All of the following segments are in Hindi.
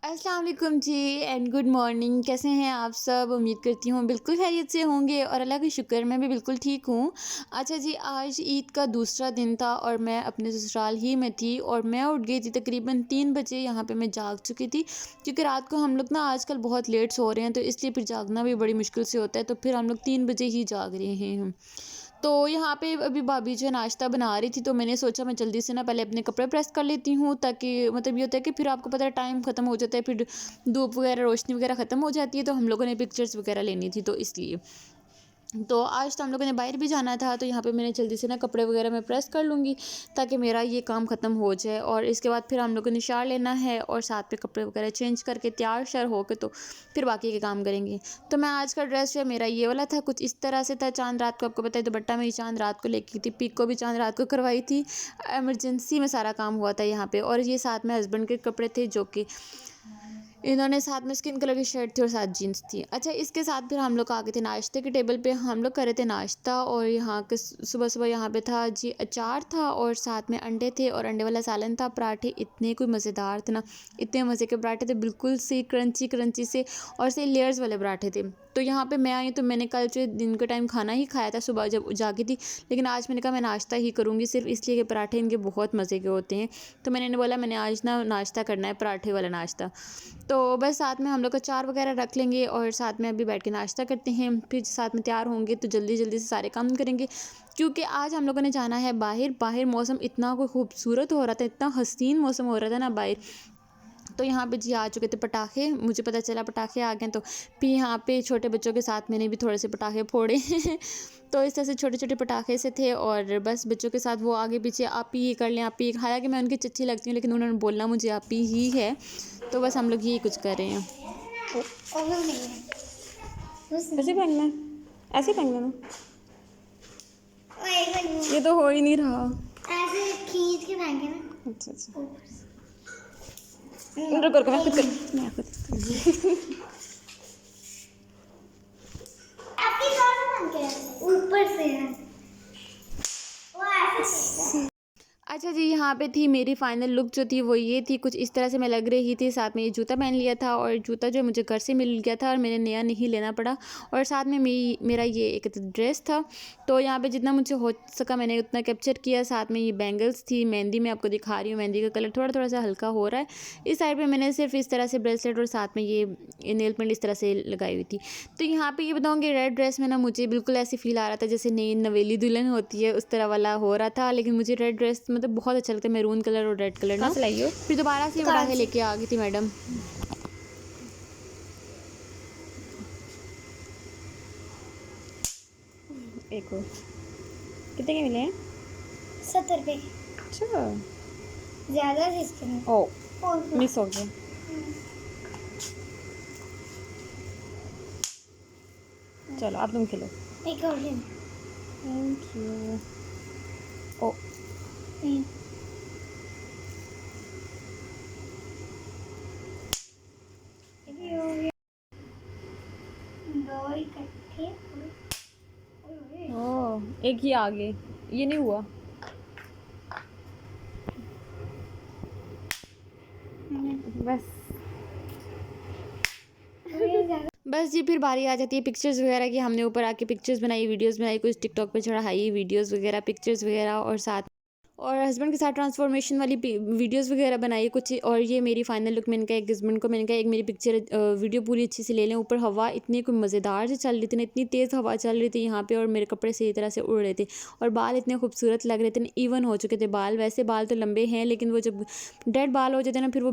अस्सलाम वालेकुम जी एंड गुड मॉर्निंग। कैसे हैं आप सब? उम्मीद करती हूँ बिल्कुल खैरियत से होंगे और अल्लाह का शुक्र मैं भी बिल्कुल ठीक हूँ। अच्छा जी, आज ईद का दूसरा दिन था और मैं अपने ससुराल ही में थी और मैं उठ गई थी तकरीबन 3 बजे। यहाँ पे मैं जाग चुकी थी क्योंकि रात को हम लोग ना आजकल बहुत लेट सो रहे हैं, तो इसलिए फिर जागना भी बड़ी मुश्किल से होता है, तो फिर हम लोग 3 बजे ही जाग रहे हैं। तो यहाँ पे अभी भाभी जो है नाश्ता बना रही थी, तो मैंने सोचा मैं जल्दी से ना पहले अपने कपड़े प्रेस कर लेती हूँ, ताकि मतलब ये होता है कि फिर आपको पता है टाइम ख़त्म हो जाता है, फिर धूप वगैरह रोशनी वगैरह ख़त्म हो जाती है, तो हम लोगों ने पिक्चर्स वगैरह लेनी थी, तो इसलिए तो आज तो हम लोगों ने बाहर भी जाना था, तो यहाँ पे मैंने जल्दी से ना कपड़े वगैरह मैं प्रेस कर लूँगी ताकि मेरा ये काम ख़त्म हो जाए। और इसके बाद फिर हम लोगों ने शावर लेना है और साथ में कपड़े वगैरह चेंज करके तैयार श्यार होकर तो फिर बाकी के काम करेंगे। तो मैं आज का ड्रेस जो है मेरा ये वाला था, कुछ इस तरह से था। चाँद रात को आपको पता है दुपट्टा मेरी चाँद रात को लेके थी, पिक को भी चाँद रात को करवाई थी। इमरजेंसी में सारा काम हुआ था यहाँ पे। और ये साथ में हस्बैंड के कपड़े थे जो कि इन्होंने साथ में स्किन कलर की शर्ट थी और साथ जीन्स थी। अच्छा, इसके साथ फिर हम लोग आ गए थे नाश्ते के टेबल पे। हम लोग कर रहे थे नाश्ता और यहाँ के सुबह सुबह यहाँ पे था जी अचार था और साथ में अंडे थे और अंडे वाला सालन था। पराठे इतने कोई मज़ेदार थे ना, इतने मज़े के पराठे थे, बिल्कुल से क्रंची क्रंची से और से लेयर्स वाले पराठे थे। तो यहाँ पे मैं आई तो मैंने कल जो दिन के टाइम खाना ही खाया था सुबह जब जागी थी, लेकिन आज मैंने कहा मैं नाश्ता ही करूँगी सिर्फ इसलिए कि पराठे इनके बहुत मज़े के होते हैं। तो मैंने बोला मैंने आज ना नाश्ता करना है पराठे वाला नाश्ता। तो बस साथ में हम लोग अचार वगैरह रख लेंगे और साथ में अभी बैठ के नाश्ता करते हैं, फिर साथ में तैयार होंगे तो जल्दी जल्दी से सारे काम करेंगे क्योंकि आज हम लोगों ने जाना है बाहर। बाहर मौसम इतना कोई खूबसूरत हो रहा था, इतना हसीन मौसम हो रहा था ना बाहर। तो यहाँ पे जी आ चुके थे पटाखे, मुझे पता चला पटाखे आ गए, तो फिर यहाँ पे छोटे बच्चों के साथ मैंने भी थोड़े से पटाखे फोड़े तो इस तरह से छोटे छोटे पटाखे से थे और बस बच्चों के साथ वो आगे पीछे आप ही ये कर लें, आप ही। हालांकि मैं उनकी चच्ची लगती हूँ लेकिन उन्होंने बोलना मुझे आप ही है, तो बस हम लोग यही कुछ कर रहे हैं। ऐसे फेंकना है, ऐसे फेंकना है। ये तो हो ही नहीं रहा। ऐसे खींच के फेंके ना। अच्छा अच्छा, रुको रुको मैं खुद कर, मैं खुद आपकी जोर से फेंके ऊपर से है वो ऐसे। अच्छा जी, यहाँ पे थी मेरी फाइनल लुक जो थी वो ये थी, कुछ इस तरह से मैं लग रही थी। साथ में ये जूता पहन लिया था और जूता जो मुझे घर से मिल गया था और मैंने नया नहीं लेना पड़ा। और साथ में मेरा ये एक ड्रेस था, तो यहाँ पे जितना मुझे हो सका मैंने उतना कैप्चर किया। साथ में ये बैंगल्स थी, मेहंदी मैं आपको दिखा रही हूँ, मेहंदी का कलर थोड़ा थोड़ा सा हल्का हो रहा है। इस साइड पर मैंने सिर्फ इस तरह से ब्रेसलेट और साथ में ये नेल पेंट इस तरह से लगाई हुई थी। तो यहाँ पे ये बताऊँगी रेड ड्रेस में ना मुझे बिल्कुल ऐसे फील आ रहा था जैसे नई नवेली दुल्हन होती है, उस तरह वाला हो रहा था। लेकिन मुझे रेड ड्रेस मतलब बहुत अच्छा लगता है, मैरून कलर और रेड कलर ना। फिर दोबारा से पटाखे लेके आ गई थी मैडम। एक और कितने के मिले हैं? 70 रुपए। अच्छा, ज्यादा थे इसके में। ओ मिस हो गया। चलो अब तुम खेलो। एक और ले। Thank you. ओ ये हो गया। दो इकट्ठे। ओ एक ही आगे, ये नहीं हुआ। बस जी, फिर बारी आ जाती है पिक्चर्स वगैरह की। हमने ऊपर आके पिक्चर्स बनाई, वीडियोस बनाई, कुछ टिकटॉक पे चढ़ाई वीडियोस वगैरह, पिक्चर्स वगैरह, और हस्बैंड के साथ ट्रांसफॉर्मेशन वाली वीडियोस वगैरह बनाई कुछ। और ये मेरी फाइनल लुक। मैंने कहा एक हस्बैंड को मैंने कहा एक मेरी पिक्चर वीडियो पूरी अच्छी से ले लें। ऊपर हवा इतनी कोई मज़ेदार से चल रही थी ना, इतनी तेज़ हवा चल रही थी यहाँ पे और मेरे कपड़े सही तरह से उड़ रहे थे और बाल इतने खूबसूरत लग रहे थे ना, इवन हो चुके थे बाल। वैसे बाल तो लंबे हैं लेकिन वो जब डेड बाल हो जाते हैं ना फिर वो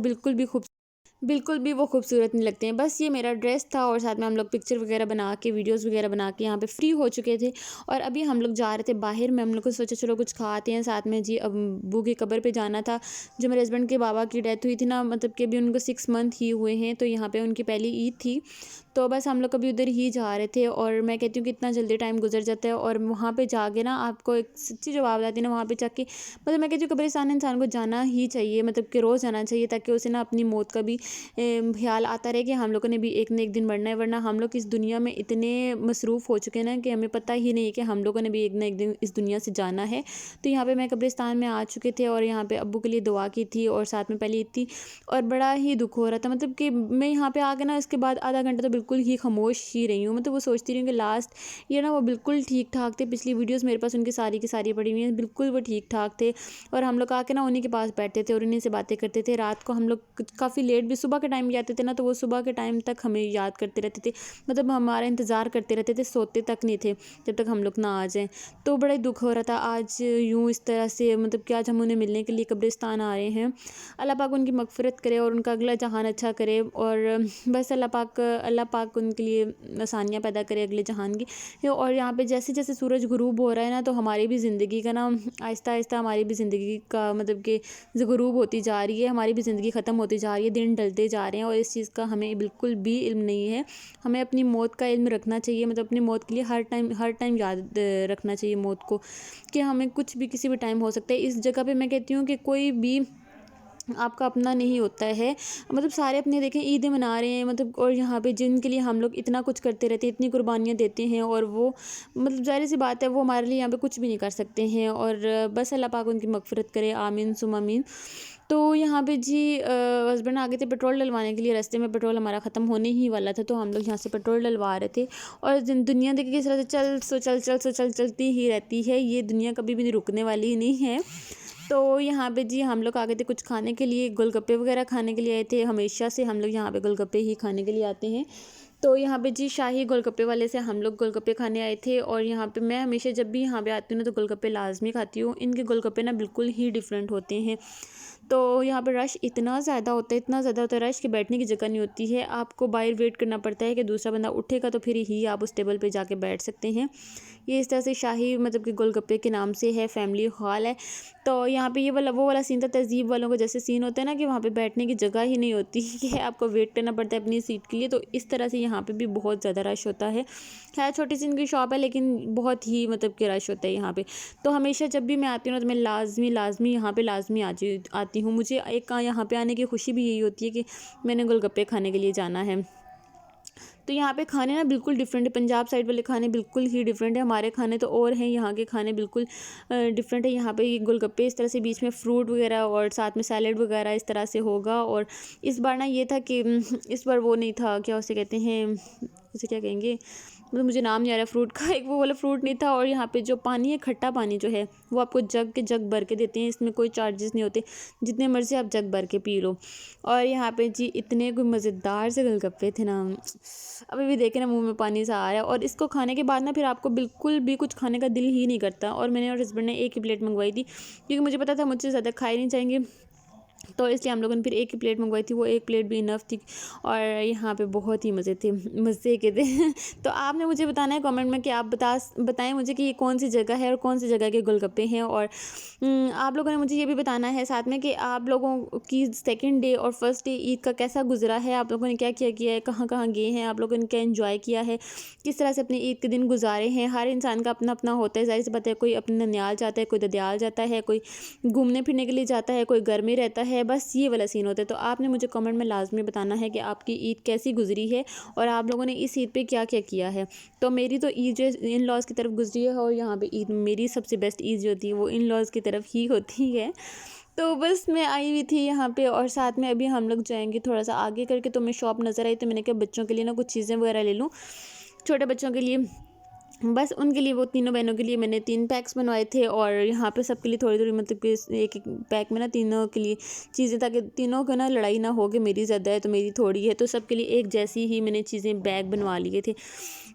बिल्कुल भी वो खूबसूरत नहीं लगते हैं। बस ये मेरा ड्रेस था और साथ में हम लोग पिक्चर वगैरह बना के वीडियोस वगैरह बना के यहाँ पे फ्री हो चुके थे। और अभी हम लोग जा रहे थे बाहर में। हम लोग को सोचा चलो कुछ खाते हैं। साथ में जी अब्बू की कब्र पे जाना था। जो मेरे हस्बैंड के बाबा की डेथ हुई थी ना, मतलब कि अभी उनको 6 मंथ ही हुए हैं, तो यहाँ पे उनकी पहली ईद थी। तो बस हम लोग कभी उधर ही जा रहे थे और मैं कहती हूँ कि इतना जल्दी टाइम गुजर जाता है और वहाँ पे जाके ना आपको एक सच्ची जवाब आती है ना, वहाँ पे जाके मतलब मैं कहती हूँ कब्रिस्तान इंसान को जाना ही चाहिए, मतलब कि रोज़ जाना चाहिए, ताकि उसे ना अपनी मौत का भी ख्याल आता रहे कि हम लोगों ने भी एक न एक दिन मरना है। वरना हम लोग इस दुनिया में इतने मसरूफ़ हो चुके हैं ना कि हमें पता ही नहीं है कि हम लोगों ने भी एक न एक दिन इस दुनिया से जाना है। तो यहाँ पे मैं कब्रिस्तान में आ चुके थे और यहाँ पे अब्बू के लिए दुआ की थी और साथ में पहली ईद थी और बड़ा ही दुख हो रहा था। मतलब कि मैं यहाँ पे आके ना इसके बाद आधा घंटा तो बिल्कुल ही खामोश ही रही हूँ। मतलब वो सोचती रही हूँ कि लास्ट ये ना वो बिल्कुल ठीक ठाक थे। पिछली वीडियोस मेरे पास उनकी सारी की सारी पड़ी हुई हैं, बिल्कुल वो ठीक ठाक थे और हम लोग आके ना उन्हीं के पास बैठते थे और उन्हीं से बातें करते थे। रात को हम लोग काफ़ी लेट भी सुबह के टाइम भी आते थे ना, तो वो सुबह के टाइम तक हमें याद करते रहते थे, मतलब हमारा इंतज़ार करते रहते थे, सोते तक नहीं थे जब तक हम लोग ना आ जाएँ। तो बड़ा ही दुख हो रहा था आज यूँ इस तरह से, मतलब कि आज हम उन्हें मिलने के लिए कब्रिस्तान आ रहे हैं। अल्लाह पाक उनकी मग़फ़िरत करे और उनका अगला जहान अच्छा करे और बस अल्लाह पाक उनके लिए आसानियाँ पैदा करे अगले जहान की। और यहाँ पे जैसे जैसे सूरज गुरूब हो रहा है ना, तो हमारी भी ज़िंदगी का ना आहिस्ता आहिस्ता हमारी भी ज़िंदगी का मतलब कि गुरूब होती जा रही है, हमारी भी ज़िंदगी ख़त्म होती जा रही है, दिन ढलते जा रहे हैं और इस चीज़ का हमें बिल्कुल भी इल्म नहीं है। हमें अपनी मौत का इल्म रखना चाहिए, मतलब अपनी मौत के लिए हर टाइम याद रखना चाहिए मौत को, कि हमें कुछ भी किसी भी टाइम हो सकता है। इस जगह पे मैं कहती हूँ कि कोई भी आपका अपना नहीं होता है, मतलब सारे अपने देखें ईदें मना रहे हैं, मतलब और यहाँ पे जिनके लिए हम लोग इतना कुछ करते रहते हैं, इतनी कुर्बानियाँ देते हैं और वो मतलब ज़ाहिर सी बात है वो हमारे लिए यहाँ पे कुछ भी नहीं कर सकते हैं। और बस अल्लाह पाक उनकी मग़फ़िरत करे, आमीन सुम आमीन। तो यहाँ पे जी हस्बैंड आ गए थे पेट्रोल डलवाने के लिए, रास्ते में पेट्रोल हमारा ख़त्म होने ही वाला था, तो हम लोग यहाँ से पेट्रोल डलवा रहे थे। और दुनिया देखिए किस तरह से चलती ही रहती है, ये दुनिया कभी भी रुकने वाली नहीं है। तो यहाँ पे जी हम लोग आ गए थे कुछ खाने के लिए, गोलगप्पे वगैरह खाने के लिए आए थे। हमेशा से हम लोग यहाँ पे गोलगप्पे ही खाने के लिए आते हैं। तो यहाँ पे जी शाही गोलगप्पे वाले से हम लोग गोलगप्पे खाने आए थे और यहाँ पे मैं हमेशा जब भी यहाँ पे आती हूँ ना तो गोलगप्पे लाजमी खाती हूँ। इनके गोलगप्पे ना बिल्कुल ही डिफरेंट होते हैं। तो यहाँ पर रश इतना ज़्यादा होता है, इतना ज़्यादा होता है रश कि बैठने की जगह नहीं होती है। आपको बाहर वेट करना पड़ता है कि दूसरा बंदा उठेगा तो फिर ही आप उस टेबल पे जाके बैठ सकते हैं। ये इस तरह से शाही मतलब कि गोलगप्पे के नाम से है, फैमिली हॉल है। तो यहाँ पे ये वाला वो वाला सीन था, तहज़ीब वालों को जैसे सीन होता है ना कि वहाँ पे बैठने की जगह ही नहीं होती कि आपको वेट करना पड़ता है अपनी सीट के लिए। तो इस तरह से यहाँ पे भी बहुत ज़्यादा रश होता है। खैर छोटी सी इनकी शॉप है लेकिन बहुत ही मतलब कि रश होता है यहाँ पे। तो हमेशा जब भी मैं आती हूँ ना तो मैं लाज़मी यहाँ पे लाज़मी आती हूँ। मुझे एक यहाँ पे आने की खुशी भी यही होती है कि मैंने गोलगप्पे खाने के लिए जाना है। तो यहाँ पे खाने ना बिल्कुल डिफरेंट है, पंजाब साइड वाले खाने बिल्कुल ही डिफरेंट है, हमारे खाने तो और हैं, यहाँ के खाने बिल्कुल डिफरेंट है। यहाँ पे ये गोलगप्पे इस तरह से बीच में फ्रूट वगैरह और साथ में सैलेड वगैरह इस तरह से होगा। और इस बार ना ये था कि इस बार वो नहीं था, क्या उसे कहते हैं, उसे क्या कहेंगे, मतलब मुझे नाम नहीं आ रहा फ्रूट का, एक वो वाला फ्रूट नहीं था। और यहाँ पे जो पानी है, खट्टा पानी जो है वो आपको जग के जग भर के देते हैं, इसमें कोई चार्जेस नहीं होते, जितने मर्जी आप जग भर के पी लो। और यहाँ पे जी इतने कोई मज़ेदार से गोलगप्पे थे ना, अभी भी देखे ना मुंह में पानी सा आ रहा है। और इसको खाने के बाद ना फिर आपको बिल्कुल भी कुछ खाने का दिल ही नहीं करता। और मैंने और हस्बैंड ने एक ही प्लेट मंगवाई थी क्योंकि मुझे पता था मुझसे ज़्यादा खाए नहीं जाएंगे, तो इसलिए हम लोगों ने फिर एक ही प्लेट मंगवाई थी, वो एक प्लेट भी इनफ थी। और यहाँ पे बहुत ही मज़े के थे तो आपने मुझे बताना है कमेंट में कि आप बताएं मुझे कि ये कौन सी जगह है और कौन सी जगह के गोलगप्पे हैं। और आप लोगों ने मुझे ये भी बताना है साथ में कि आप लोगों की सेकंड डे और फर्स्ट डे ईद का कैसा गुजरा है, आप लोगों ने क्या क्या किया है, कहाँ कहाँ गए हैं, आप लोगों ने क्या एंजॉय किया है, किस तरह से अपने ईद के दिन गुजारे हैं। हर इंसान का अपना अपना होता है, ज़ाहिर सी बात है, कोई अपने ननियाल जाता है, कोई ददियाल जाता है, कोई घूमने फिरने के लिए जाता है, कोई घर में रहता है, बस ये वाला सीन होता है। तो आपने मुझे कमेंट में लाजमी बताना है कि आपकी ईद कैसी गुजरी है और आप लोगों ने इस ईद पे क्या क्या किया है। तो मेरी तो ईद जो इन लॉज़ की तरफ गुजरी है और यहाँ पे ईद मेरी सबसे बेस्ट ईद जो होती है वो इन लॉज़ की तरफ ही होती है। तो बस मैं आई हुई थी यहाँ पे और साथ में अभी हम लोग जाएंगे थोड़ा सा आगे करके, तो मैं शॉप नज़र आई तो मैंने कहा बच्चों के लिए ना कुछ चीज़ें वगैरह ले लूँ, छोटे बच्चों के लिए। बस उनके लिए, वो तीनों बहनों के लिए मैंने 3 पैक्स बनवाए थे और यहाँ पे सबके लिए थोड़ी थोड़ी, मतलब कि एक एक पैक में ना तीनों के लिए चीज़ें, ताकि तीनों को ना लड़ाई ना हो कि मेरी ज़्यादा है तो मेरी थोड़ी है। तो सबके लिए एक जैसी ही मैंने चीज़ें बैग बनवा लिए थे,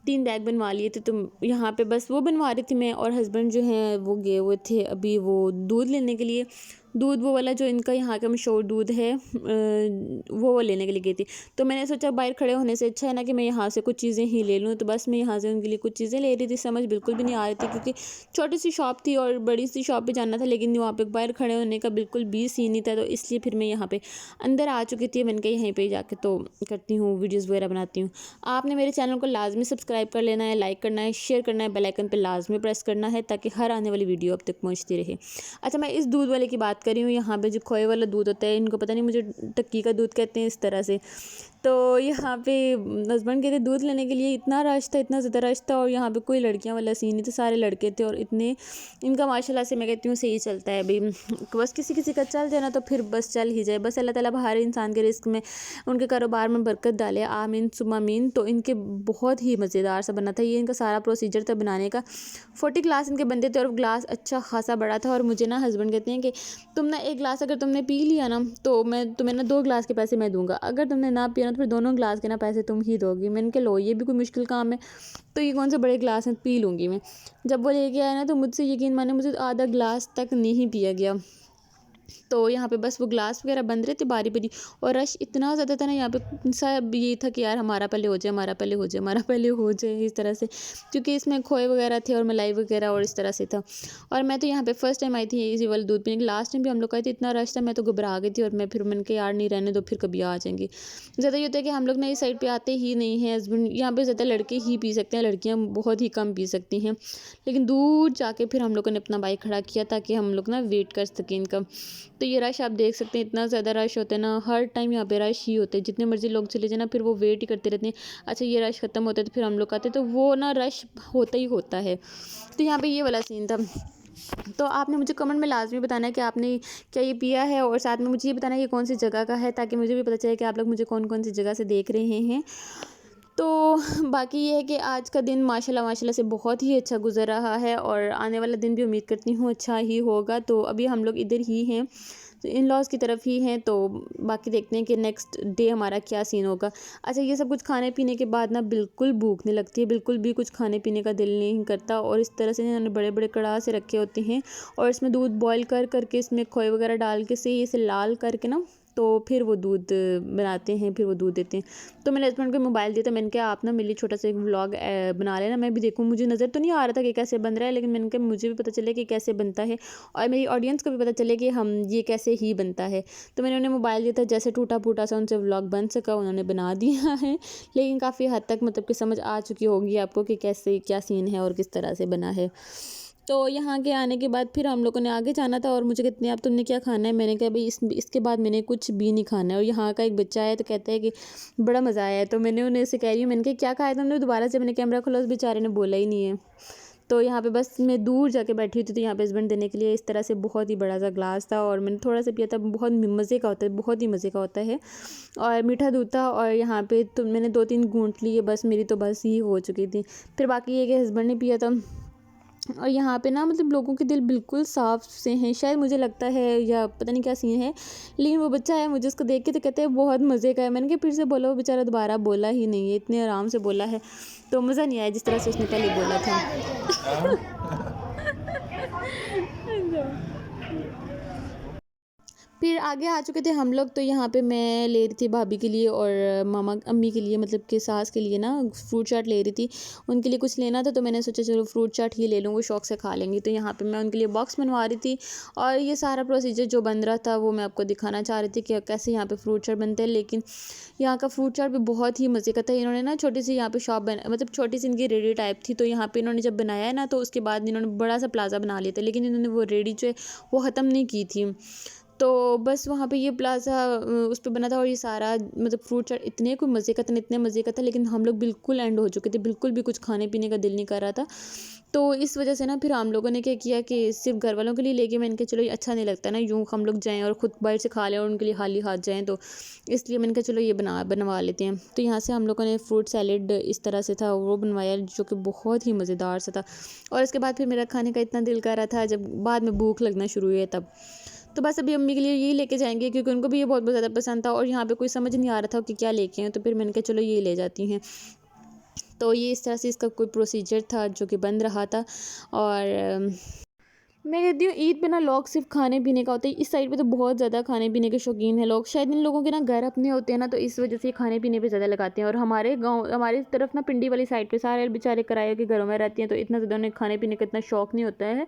3 बैग बनवा लिए थे। तो यहाँ पे बस वो बनवा रही थी मैं, और हस्बैंड जो हैं वो गए हुए थे अभी वो दूध लेने के लिए। दूध वो वाला जो इनका यहाँ का मशहूर दूध है वो लेने के लिए गई थी। तो मैंने सोचा बाहर खड़े होने से अच्छा है ना कि मैं यहाँ से कुछ चीज़ें ही ले लूँ। तो बस मैं यहाँ से उनके लिए कुछ चीज़ें ले रही थी, समझ बिल्कुल भी नहीं आ रही थी क्योंकि छोटी सी शॉप थी और बड़ी सी शॉप पे जाना था, लेकिन वहाँ पे बाहर खड़े होने का बिल्कुल भी सीन नहीं था। तो इसलिए फिर मैं यहाँ पे अंदर आ चुकी थी। मैंने कहा यहीं पे जाके तो करती हूँ, वीडियोज़ वगैरह बनाती हूँ। आपने मेरे चैनल को लाजमी सब्सक्राइब कर लेना है, लाइक करना है, शेयर करना है, बेल आइकन पे लाजमी प्रेस करना है ताकि हर आने वाली वीडियो अब तक पहुँचती रहे। अच्छा, मैं इस दूध वाले की बात कर रही हूँ। यहाँ पे जो खोए वाला दूध होता है, इनको पता नहीं, मुझे टक्की का दूध कहते हैं इस तरह से। तो यहाँ पे हस्बैंड गए थे दूध लेने के लिए, इतना रश था, इतना ज़्यादा रश था और यहाँ पे कोई लड़कियाँ वाला सीन नहीं था, सारे लड़के थे और इतने इनका माशाल्लाह से मैं कहती हूँ सही चलता है। भाई बस किसी किसी का चल जाए ना तो फिर बस चल ही जाए। बस अल्लाह ताला हर इंसान के रिस्क में, उनके कारोबार में बरकत डाले, आमीन सुम्मा आमीन। तो इनके बहुत ही मज़ेदार सा बना था, ये इनका सारा प्रोसीजर था बनाने का। 40 ग्लास इनके बनते थे और ग्लास अच्छा खासा बड़ा था। और मुझे ना हस्बैंड कहते हैं कि तुम ना एक ग्लास अगर तुमने पी लिया ना तो मैं तुम्हें ना 2 ग्लास के पैसे मैं दूंगा, अगर तुमने ना पिया ना तो फिर दोनों ग्लास के ना पैसे तुम ही दोगी। मैंने कहा लो, ये भी कोई मुश्किल काम है, तो ये कौन से बड़े ग्लास हैं, पी लूँगी मैं। जब वो लेके आया ना तो मुझसे यकीन माने मुझे आधा ग्लास तक नहीं पिया गया। तो यहाँ पे बस वो ग्लास वगैरह बंद रहे थे बारी बारी, और रश इतना ज़्यादा था ना यहाँ पे, सब ये था कि यार हमारा पहले हो जाए, हमारा पहले हो जाए, हमारा पहले हो जाए, इस तरह से। क्योंकि इसमें खोए वगैरह थे और मलाई वगैरह और इस तरह से था। और मैं तो यहाँ पे फर्स्ट टाइम आई थी इसी वाले दूध पीने। लास्ट टाइम भी हम लोग आए थे, इतना रश था, मैं तो घबरा गई थी और मैं फिर मैंने कहा यार नहीं रहने दो, फिर कभी आ जाएंगे। ज़्यादा ये होता है कि हम लोग ना इस साइड पर आते ही नहीं हैं, हस्बैंड यहाँ पर ज़्यादा लड़के ही पी सकते हैं, लड़कियाँ बहुत ही कम पी सकती हैं। लेकिन दूर जाके फिर हम लोगों ने अपना बाइक खड़ा किया ताकि हम लोग ना वेट कर सकें इनका। तो ये रश आप देख सकते हैं, इतना ज़्यादा रश होता है ना, हर टाइम यहाँ पे रश ही होते हैं, जितने मर्जी लोग चले जाए ना फिर वो वेट ही करते रहते हैं। अच्छा, ये रश ख़त्म होता है तो फिर हम लोग आते हैं, तो वो ना रश होता ही होता है। तो यहाँ पे ये वाला सीन था। तो आपने मुझे कमेंट में लाजमी बताना है कि आपने क्या ये पिया है, और साथ में मुझे ये बताना है कि कौन सी जगह का है, ताकि मुझे भी पता चले कि आप लोग मुझे कौन कौन सी जगह से देख रहे हैं। तो बाकी ये है कि आज का दिन माशाल्लाह माशाल्लाह से बहुत ही अच्छा गुजर रहा है और आने वाला दिन भी उम्मीद करती हूँ अच्छा ही होगा। तो अभी हम लोग इधर ही हैं, तो इन लॉज की तरफ ही हैं। तो बाकी देखते हैं कि नेक्स्ट डे हमारा क्या सीन होगा। अच्छा, ये सब कुछ खाने पीने के बाद ना बिल्कुल भूख नहीं लगती है, बिल्कुल भी कुछ खाने पीने का दिल नहीं करता। और इस तरह से इन्होंने बड़े बड़े कड़ाह से रखे होते हैं और इसमें दूध बॉयल कर करके इसमें खोए वगैरह डाल के से इसे लाल करके ना तो फिर वो दूध बनाते हैं, फिर वो दूध देते हैं। तो मैंने हस्बैंड को मोबाइल दिया, तो मैंने कहा आप ना मेरे लिए छोटा सा एक व्लॉग बना लेना, मैं भी देखूँ। मुझे नज़र तो नहीं आ रहा था कि कैसे बन रहा है, लेकिन मैंने कहा मुझे भी पता चले कि कैसे बनता है और मेरी ऑडियंस को भी पता चले कि हम ये कैसे ही बनता है। तो मैंने उन्हें मोबाइल दिया था, जैसे टूटा फूटा सा उनसे व्लॉग बन सका उन्होंने बना दिया है। लेकिन काफ़ी हद तक मतलब कि समझ आ चुकी होगी आपको कि कैसे क्या सीन है और किस तरह से बना है। तो यहाँ के आने के बाद फिर हम लोगों ने आगे जाना था और मुझे कहते हैं अब तुमने क्या खाना है। मैंने कहा भाई इसके बाद मैंने कुछ भी नहीं खाना है। और यहाँ का एक बच्चा है तो कहता है कि बड़ा मज़ा आया है। तो मैंने उन्हें से कह रही हूँ, मैंने कहा क्या खाया तुमने, दोबारा से मैंने कैमरा खोला, उस बेचारे ने बोला ही नहीं है। तो यहाँ पे बस मैं दूर जाके बैठी हुई थी, तो यहाँ पे हस्बैंड देने के लिए इस तरह से बहुत ही बड़ा सा ग्लास था और मैंने थोड़ा सा पिया था। बहुत मज़े का होता है, बहुत ही मज़े का होता है और मीठा दूध था। और यहाँ पे तो मैंने 2-3 घूंट लिए, बस मेरी तो बस ही हो चुकी थी। फिर बाकी ये कि हस्बैंड ने पिया था। और यहाँ पे ना मतलब लोगों के दिल बिल्कुल साफ़ से हैं, शायद मुझे लगता है, या पता नहीं क्या सीन है। लेकिन वो बच्चा है, मुझे उसको देख के तो कहते हैं बहुत मज़े का है। मैंने कहा फिर से बोला, वो बेचारा दोबारा बोला ही नहीं है, इतने आराम से बोला है तो मज़ा नहीं आया जिस तरह से उसने पहले बोला था। फिर आगे आ चुके थे हम लोग। तो यहाँ पे मैं ले रही थी भाभी के लिए और मामा अम्मी के लिए, मतलब कि सास के लिए ना फ्रूट चाट ले रही थी। उनके लिए कुछ लेना था तो मैंने सोचा चलो फ्रूट चाट ही ले लूँ, वो शौक़ से खा लेंगी। तो यहाँ पे मैं उनके लिए बॉक्स बनवा रही थी और ये सारा प्रोसीजर जो बन रहा था वो मैं आपको दिखाना चाह रही थी कि कैसे यहाँ पे फ्रूट चाट बनते हैं। लेकिन यहाँ का फ्रूट चाट भी बहुत ही मज़े का था। इन्होंने ना छोटी सी यहाँ पे शॉप बना, मतलब छोटी सी इनकी रेडी टाइप थी। तो यहाँ पे इन्होंने जब बनाया है ना तो उसके बाद इन्होंने बड़ा सा प्लाज़ा बना लिया था, लेकिन इन्होंने वो रेडी जो है वो ख़त्म नहीं की थी। तो बस वहाँ पे ये प्लाज़ा उस पे बना था और ये सारा मतलब फ्रूट चाट इतने कोई मज़े का था, इतने मज़े का था। लेकिन हम लोग बिल्कुल एंड हो चुके थे, बिल्कुल भी कुछ खाने पीने का दिल नहीं कर रहा था। तो इस वजह से ना फिर हम लोगों ने क्या किया कि सिर्फ घर वालों के लिए लेके, मैंने कहा चलो ये अच्छा नहीं लगता ना यूँ हम लोग जाएँ और ख़ुद बाहर से खा लें और उनके लिए खाली हाथ जाएँ। तो इसलिए मैंने कहा चलो ये बनवा लेते हैं। तो यहाँ से हम लोगों ने फ्रूट सैलेड इस तरह से था वो बनवाया, जो कि बहुत ही मज़ेदार सा था। और इसके बाद फिर मेरा खाने का इतना दिल कर रहा था, जब बाद में भूख लगना शुरू हुई है तब। तो बस अभी अम्मी के लिए यही लेके जाएंगे क्योंकि उनको भी ये बहुत ज़्यादा पसंद था और यहाँ पे कोई समझ नहीं आ रहा था कि क्या लेके आएँ। तो फिर मैंने कहा चलो ये ले जाती हैं। तो ये इस तरह से इसका कोई प्रोसीजर था जो कि बन रहा था। और मैं कहती हूँ ईद पे ना लोग सिर्फ खाने पीने का होता है, इस साइड पे तो बहुत ज़्यादा खाने पीने के शौकीन हैं लोग, शायद इन लोगों के ना घर अपने होते हैं ना, तो इस वजह से ये खाने पीने पे ज़्यादा लगाते हैं। और हमारे गांव हमारी तरफ ना पिंडी वाली साइड पे सारे बेचारे किराए के घरों में रहती हैं, तो इतना ज़्यादा उन्हें खाने पीने का इतना शौक नहीं होता है।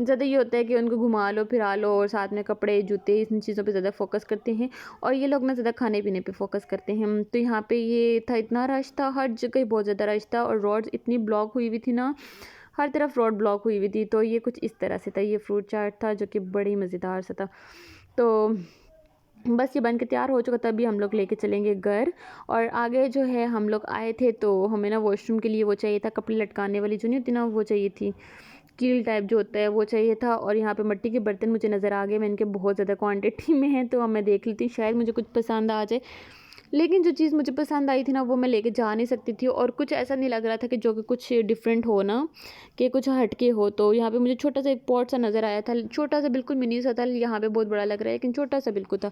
ज़्यादा ये होता है कि उनको घुमा लो फिरा लो, और साथ में कपड़े जूते इन चीज़ों पर ज़्यादा फोकस करते हैं। और ये लोग ना ज़्यादा खाने पीने पर फोकस करते हैं। तो यहाँ पर ये था, इतना रश था, हर जगह बहुत ज़्यादा रश था, और रोड्स इतनी ब्लॉक हुई हुई थी ना, हर तरफ रोड ब्लॉक हुई हुई थी। तो ये कुछ इस तरह से था, ये फ्रूट चाट था जो कि बड़ी मज़ेदार सा था। तो बस ये बन के तैयार हो चुका था, अभी हम लोग लेके चलेंगे घर। और आगे जो है हम लोग आए थे, तो हमें ना वॉशरूम के लिए वो चाहिए था, कपड़े लटकाने वाली जो नहीं होती ना, वो चाहिए थी, कील टाइप जो होता है वो चाहिए था। और यहाँ पे मिट्टी के बर्तन मुझे नज़र आ गए, मैं इनके बहुत ज़्यादा क्वांटिटी में हैं, तो अब मैं देख लेती शायद मुझे कुछ पसंद आ जाए। लेकिन जो चीज़ मुझे पसंद आई थी ना, वो मैं लेके जा नहीं सकती थी, और कुछ ऐसा नहीं लग रहा था कि जो कि कुछ डिफरेंट हो ना, कि कुछ हटके हो। तो यहाँ पे मुझे छोटा सा एक पॉट सा नज़र आया था, छोटा सा बिल्कुल मिनी सा था, यहाँ पे बहुत बड़ा लग रहा है लेकिन छोटा सा बिल्कुल था।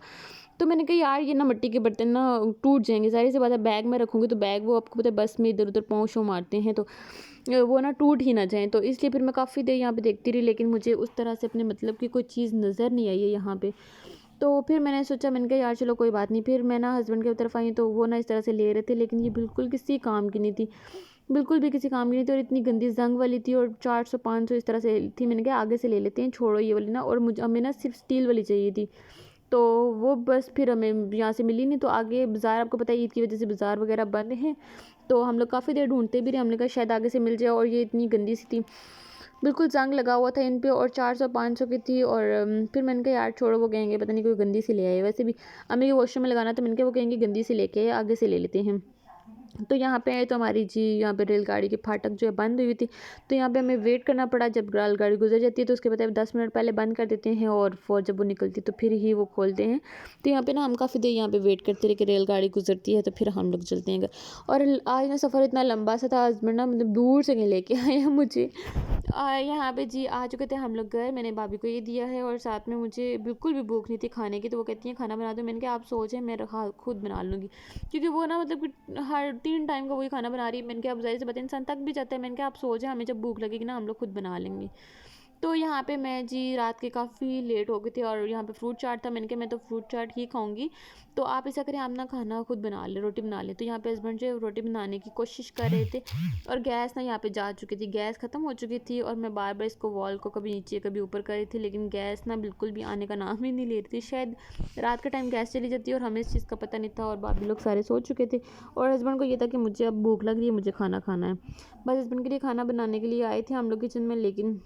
तो मैंने कहा यार ये ना मिट्टी के बर्तन ना टूट जाएंगे, ज़ाहिर सी बात है बैग में रखूँगी तो बैग वो आपको पता है बस में इधर उधर पाँव शो मारते हैं, तो वो ना टूट ही ना जाएँ। तो इसलिए फिर मैं काफ़ी देर यहाँ पे देखती रही, लेकिन मुझे उस तरह से अपने मतलब की कोई चीज़ नज़र नहीं आई है यहाँ पे। तो फिर मैंने सोचा, मैंने कहा यार चलो कोई बात नहीं। फिर मैं ना हस्बैंड की तरफ आई, तो वो ना इस तरह से ले रहे थे, लेकिन ये बिल्कुल किसी काम की नहीं थी, बिल्कुल भी किसी काम की नहीं थी, और इतनी गंदी जंग वाली थी, और 400-500 इस तरह से थी। मैंने कहा आगे से ले लेते हैं, छोड़ो ये वाली ना, और मुझे हमें ना सिर्फ स्टील वाली चाहिए थी। तो वो बस फिर हमें यहाँ से मिली नहीं, तो आगे बाज़ार, आपको पता है ईद की वजह से बाज़ार वगैरह बंद हैं, तो हम लोग काफ़ी देर ढूंढते भी रहे। हमने कहा शायद आगे से मिल जाए, और ये इतनी गंदी सी थी, बिल्कुल जंग लगा हुआ था इन पे, और 400-500 की थी। और फिर मैंने कहा यार छोड़ो, वो कहेंगे पता नहीं कोई गंदी सी ले आए, वैसे भी अम्मी के वॉशरूम में लगाना, तो मैंने कहा वो कहेंगे गंदी सी लेके आए, आगे से ले लेते हैं। तो यहाँ पे आए, तो हमारी जी यहाँ पे रेलगाड़ी की फाटक जो है बंद हुई थी, तो यहाँ पे हमें वेट करना पड़ा। जब रेलगाड़ी गुजर जाती है तो उसके बाद 10 मिनट पहले बंद कर देते हैं, और फिर जब वो निकलती है तो फिर ही वो खोलते हैं। तो यहाँ पे ना हम काफ़ी देर यहाँ पे वेट करते रहे कि रेलगाड़ी गुजरती है, तो फिर हम लोग चलते हैं घर। और आज ना सफ़र इतना लंबा सा था, हस्बैंड ना मतलब दूर से कहीं लेके आए हैं मुझे। यहाँ पे जी आ चुके थे हम लोग घर, मैंने भाभी को ये दिया है, और साथ में मुझे बिल्कुल भी भूख नहीं थी खाने की, तो वो कहती हैं खाना बना दो। मैंने कहा आप सोचें, मैं खुद बना लूँगी, क्योंकि वो ना मतलब कि हर 3 टाइम का वही खाना बना रही है। मैंने कहा अब ज़ाहिर सी बात है इंसान थक भी जाता है, मैंने कहा आप सोचें, हमें जब भूख लगेगी ना हम लोग खुद बना लेंगे। तो यहाँ पे मैं जी रात के काफ़ी लेट हो गए थे, और यहाँ पे फ्रूट चाट था, मैंने कहा मैं तो फ्रूट चाट ही खाऊंगी। तो आप ऐसा करें, आप ना खाना खुद बना लें, रोटी बना लें। तो यहाँ पे हस्बैंड जो है रोटी बनाने की कोशिश कर रहे थे, और गैस ना यहाँ पे जा चुकी थी, गैस ख़त्म हो चुकी थी, और मैं बार बार इसको वॉल को कभी नीचे कभी ऊपर कर रही थी, लेकिन गैस ना बिल्कुल भी आने का नाम ही नहीं ले रही थी। शायद रात के टाइम गैस चली जाती है, और हमें इस चीज़ का पता नहीं था, और भाभी लोग सारे सो चुके थे, और हस्बैंड को ये था कि मुझे अब भूख लग रही है, मुझे खाना खाना है। बस हस्बैंड के लिए खाना बनाने के लिए आए थे हम लोग किचन में, लेकिन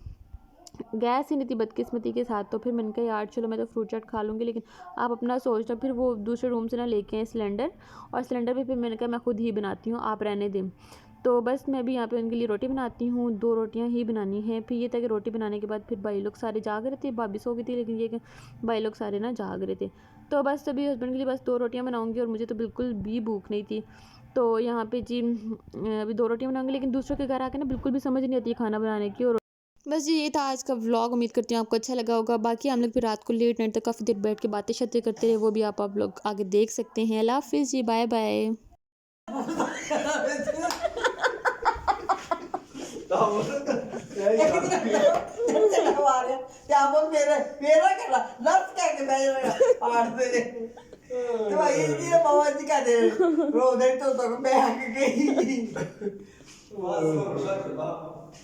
गैस ही नहीं थी बदकिस्मती के साथ। तो फिर मैंने कहा यार चलो मैं तो फ्रूट चाट खा लूँगी, लेकिन आप अपना सोच लो। फिर वो दूसरे रूम से ना लेके आए सिलेंडर, और सिलेंडर पे फिर मैंने कहा मैं खुद ही बनाती हूँ, आप रहने दें। तो बस मैं भी यहाँ पे उनके लिए रोटी बनाती हूँ, 2 रोटियाँ ही बनानी है। फिर ये था कि रोटी बनाने के बाद फिर भाई लोग सारे जाग रहे थे, भाभी सो गई थी, लेकिन ये कि भाई लोग सारे ना जाग रहे थे। तो बस अभी हस्बैंड के लिए बस 2 रोटियाँ बनाऊँगी, और मुझे तो बिल्कुल भी भूख नहीं थी। तो यहाँ पे जी अभी 2 रोटियाँ बनाऊँगी, लेकिन दूसरों के घर आके ना बिल्कुल भी समझ नहीं आती है खाना बनाने की। और बस जी ये था आज का व्लॉग, उम्मीद करती हूँ आपको अच्छा लगा होगा। बाकी हम लोग भी रात को लेट नाइट तक काफ़ी देर बैठ के बातें शातें करते रहे, वो भी आप लोग आगे देख सकते हैं। अल्लाह हाफिज़ जी, बाय बाय।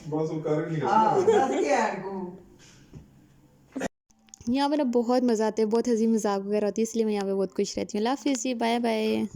बस वो कर नहीं रहा। यहाँ पे ना बहुत मज़ा आता है, बहुत हंसी मजाक वगैरह होती है, इसलिए मैं यहाँ पे बहुत खुश रहती हूँ। अल्लाह हाफिज़ जी, बाय बाय।